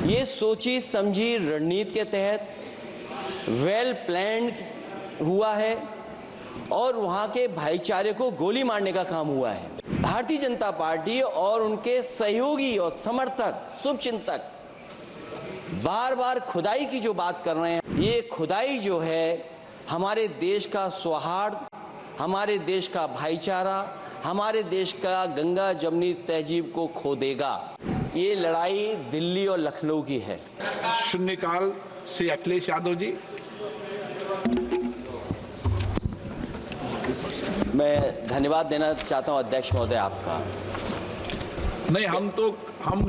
ये सोची समझी रणनीति के तहत वेल प्लान्ड हुआ है और वहां के भाईचारे को गोली मारने का काम हुआ है। भारतीय जनता पार्टी और उनके सहयोगी और समर्थक शुभचिंतक बार बार खुदाई की जो बात कर रहे हैं, ये खुदाई जो है हमारे देश का सौहार्द, हमारे देश का भाईचारा, हमारे देश का गंगा जमनी तहजीब को खो देगा। ये लड़ाई दिल्ली और लखनऊ की है। शून्यकाल से अखिलेश यादव जी। मैं धन्यवाद देना चाहता हूं अध्यक्ष महोदय आपका। नहीं, हम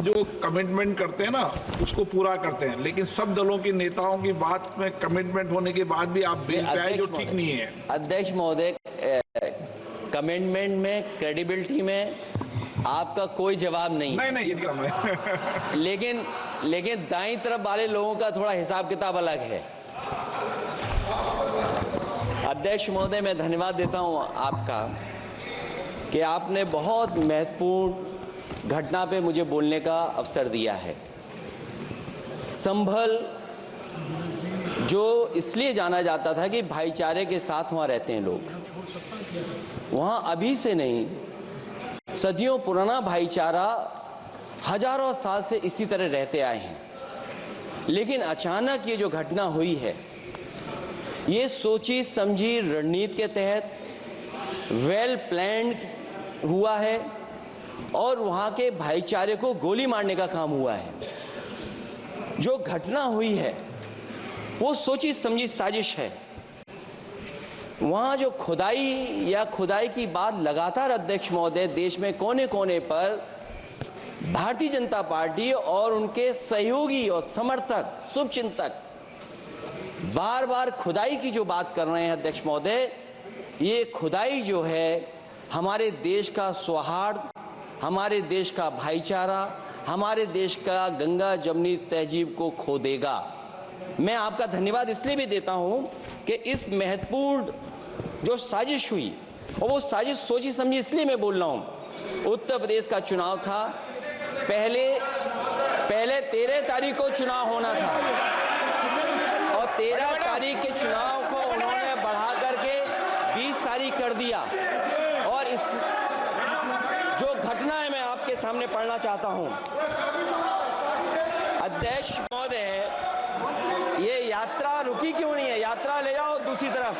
जो कमिटमेंट करते हैं ना उसको पूरा करते हैं, लेकिन सब दलों के नेताओं की बात में कमिटमेंट होने के बाद भी आप बेंच पे आए जो ठीक नहीं है। अध्यक्ष महोदय, कमिटमेंट में, क्रेडिबिलिटी में आपका कोई जवाब नहीं। नहीं ये कम है। लेकिन दाईं तरफ वाले लोगों का थोड़ा हिसाब किताब अलग है। अध्यक्ष महोदय, मैं धन्यवाद देता हूं आपका कि आपने बहुत महत्वपूर्ण घटना पे मुझे बोलने का अवसर दिया है। संभल जो इसलिए जाना जाता था कि भाईचारे के साथ वहां रहते हैं लोग, वहां अभी से नहीं, सदियों पुराना भाईचारा हजारों साल से इसी तरह रहते आए हैं। लेकिन अचानक ये जो घटना हुई है, ये सोची समझी रणनीति के तहत वेल प्लान्ड हुआ है और वहां के भाईचारे को गोली मारने का काम हुआ है। जो घटना हुई है वो सोची समझी साजिश है। वहां जो खुदाई की बात लगातार अध्यक्ष महोदय देश में कोने कोने पर भारतीय जनता पार्टी और उनके सहयोगी और समर्थक शुभचिंतक बार बार खुदाई की जो बात कर रहे हैं अध्यक्ष महोदय, ये खुदाई जो है हमारे देश का सौहार्द, हमारे देश का भाईचारा, हमारे देश का गंगा जमनी तहजीब को खो देगा। मैं आपका धन्यवाद इसलिए भी देता हूं कि इस महत्वपूर्ण जो साजिश हुई, और वो साजिश सोची समझी इसलिए मैं बोल रहा हूं। उत्तर प्रदेश का चुनाव था, पहले 13 तारीख को चुनाव होना था और 13 तारीख के चुनाव को उन्होंने बढ़ा करके 20 तारीख कर दिया। और इस जो घटना है मैं आपके सामने पढ़ना चाहता हूं। अध्यक्ष महोदय, ये यात्रा रुकी क्यों नहीं है? यात्रा ले जाओ दूसरी तरफ।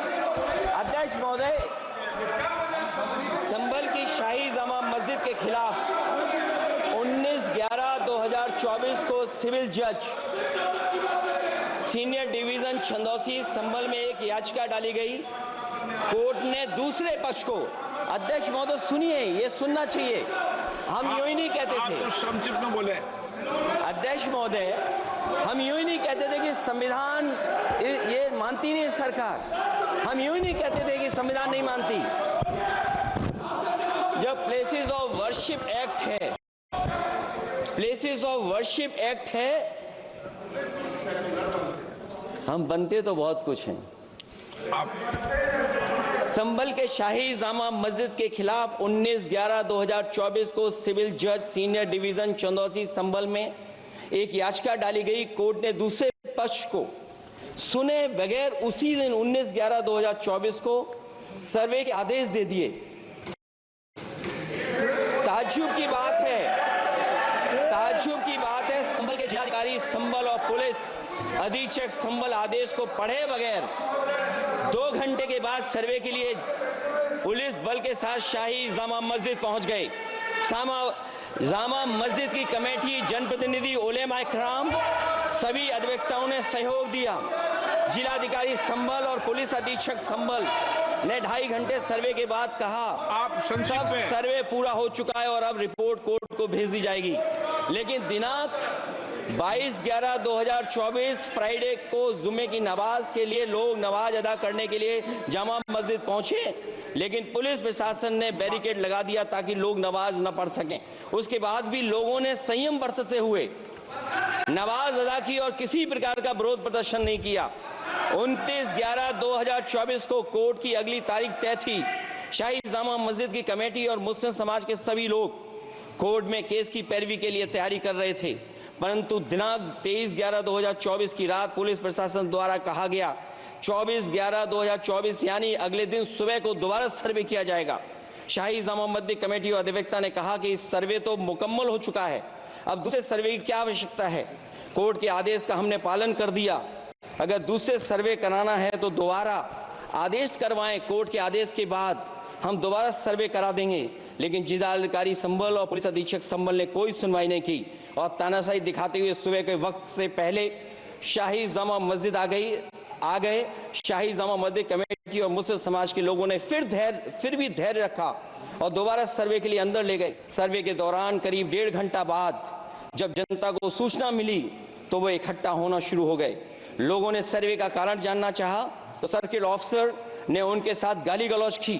अध्यक्ष महोदय, संभल की शाही जामा मस्जिद के खिलाफ 19/11/2024 को सिविल जज सीनियर डिवीजन छंदौसी संभल में एक याचिका डाली गई। कोर्ट ने दूसरे पक्ष को, अध्यक्ष महोदय सुनिए, ये सुनना चाहिए, हम यूं ही नहीं कहते थे। आप तो संक्षिप्त में बोले। अध्यक्ष महोदय, हम यूं ही नहीं कहते थे कि संविधान ये मानती नहीं सरकार। हम यूं ही नहीं कहते थे कि संविधान नहीं मानती। जब प्लेसेस ऑफ वर्शिप एक्ट है, प्लेसेस ऑफ वर्शिप एक्ट है, हम बनते तो बहुत कुछ हैं। संभल के शाही जामा मस्जिद के खिलाफ 19/11/2024 को सिविल जज सीनियर डिवीजन चंदौसी संभल में एक याचिका डाली गई। कोर्ट ने दूसरे पक्ष को सुने बगैर उसी दिन 19/11/2024 को सर्वे के आदेश दे दिए। ताज्जुब की बात है, संभल के जिलाधिकारी संभल और पुलिस अधीक्षक संभल आदेश को पढ़े बगैर 2 घंटे के बाद सर्वे के लिए पुलिस बल के साथ शाही जामा मस्जिद पहुंच गए। जामा मस्जिद की कमेटी, जनप्रतिनिधि, उलेमा इकराम, सभी अधिवक्ताओं ने सहयोग दिया। जिलाधिकारी संभल और पुलिस अधीक्षक संभल ने 2.5 घंटे सर्वे के बाद कहा सब सर्वे पूरा हो चुका है और अब रिपोर्ट कोर्ट को भेज दी जाएगी। लेकिन दिनांक 22/11/2024 फ्राइडे को जुम्मे की नमाज के लिए लोग नमाज अदा करने के लिए जामा मस्जिद पहुंचे, लेकिन पुलिस प्रशासन ने बैरिकेड लगा दिया ताकि लोग नमाज न पढ़ सकें। उसके बाद भी लोगों ने संयम बरतते हुए नमाज अदा की और किसी प्रकार का विरोध प्रदर्शन नहीं किया। 29/11/2024 को कोर्ट की अगली तारीख तय थी। शाही जामा मस्जिद की कमेटी और मुस्लिम समाज के सभी लोग कोर्ट में केस की पैरवी के लिए तैयारी कर रहे थे। परंतु दिनांक 23/11/2024 की रात पुलिस प्रशासन द्वारा कहा गया 24/11/2024 यानी अगले दिन सुबह को दोबारा सर्वे किया जाएगा। शाही जामा मस्जिद कमेटी और अधिवक्ता ने कहा कि इस सर्वे तो मुकम्मल हो चुका है, अब दूसरे सर्वे की क्या आवश्यकता है। कोर्ट के आदेश का हमने पालन कर दिया, अगर दूसरे सर्वे कराना है तो दोबारा आदेश करवाएं, कोर्ट के आदेश के बाद हम दोबारा सर्वे करा देंगे। लेकिन जिलाधिकारी संभल और पुलिस अधीक्षक संभल ने कोई सुनवाई नहीं की और तानाशाही दिखाते हुए सुबह के वक्त से पहले शाही जामा मस्जिद आ गए। शाही जामा मस्जिद कमेटी और मुस्लिम समाज के लोगों ने फिर भी धैर्य रखा और दोबारा सर्वे के लिए अंदर ले गए। सर्वे के दौरान करीब 1.5 घंटा बाद जब जनता को सूचना मिली तो वो इकट्ठा होना शुरू हो गए। लोगों ने सर्वे का कारण जानना चाहा तो सर्किल ऑफिसर ने उनके साथ गाली गलौज की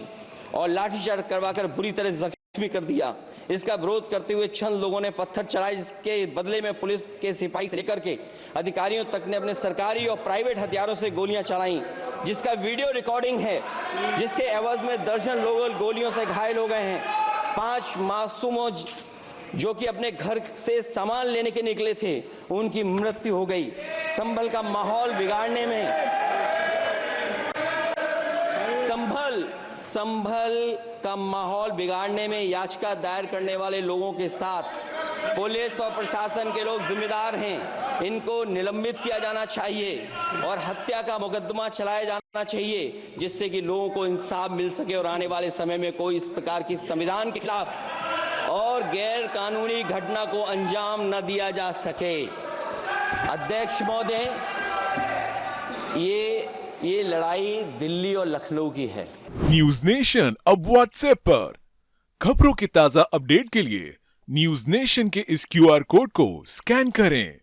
और लाठीचार्ज करवाकर बुरी तरह जख्मी कर दिया। इसका विरोध करते हुए चंद लोगों ने पत्थर चलाए, जिसके बदले में पुलिस के सिपाही से लेकर के अधिकारियों तक ने अपने सरकारी और प्राइवेट हथियारों से गोलियां चलाई, जिसका वीडियो रिकॉर्डिंग है, जिसके एवज में दर्जन लोग गोलियों से घायल हो गए हैं। 5 मासूमों जो कि अपने घर से सामान लेने के निकले थे, उनकी मृत्यु हो गई। संभल का माहौल बिगाड़ने में संभल का माहौल बिगाड़ने में याचिका दायर करने वाले लोगों के साथ पुलिस और प्रशासन के लोग जिम्मेदार हैं। इनको निलंबित किया जाना चाहिए और हत्या का मुकदमा चलाया जाना चाहिए, जिससे कि लोगों को इंसाफ मिल सके और आने वाले समय में कोई इस प्रकार की संविधान के खिलाफ और गैर कानूनी घटना को अंजाम न दिया जा सके। अध्यक्ष महोदय, ये लड़ाई दिल्ली और लखनऊ की है। न्यूज नेशन अब व्हाट्सएप पर खबरों के ताजा अपडेट के लिए न्यूज नेशन के इस QR कोड को स्कैन करें।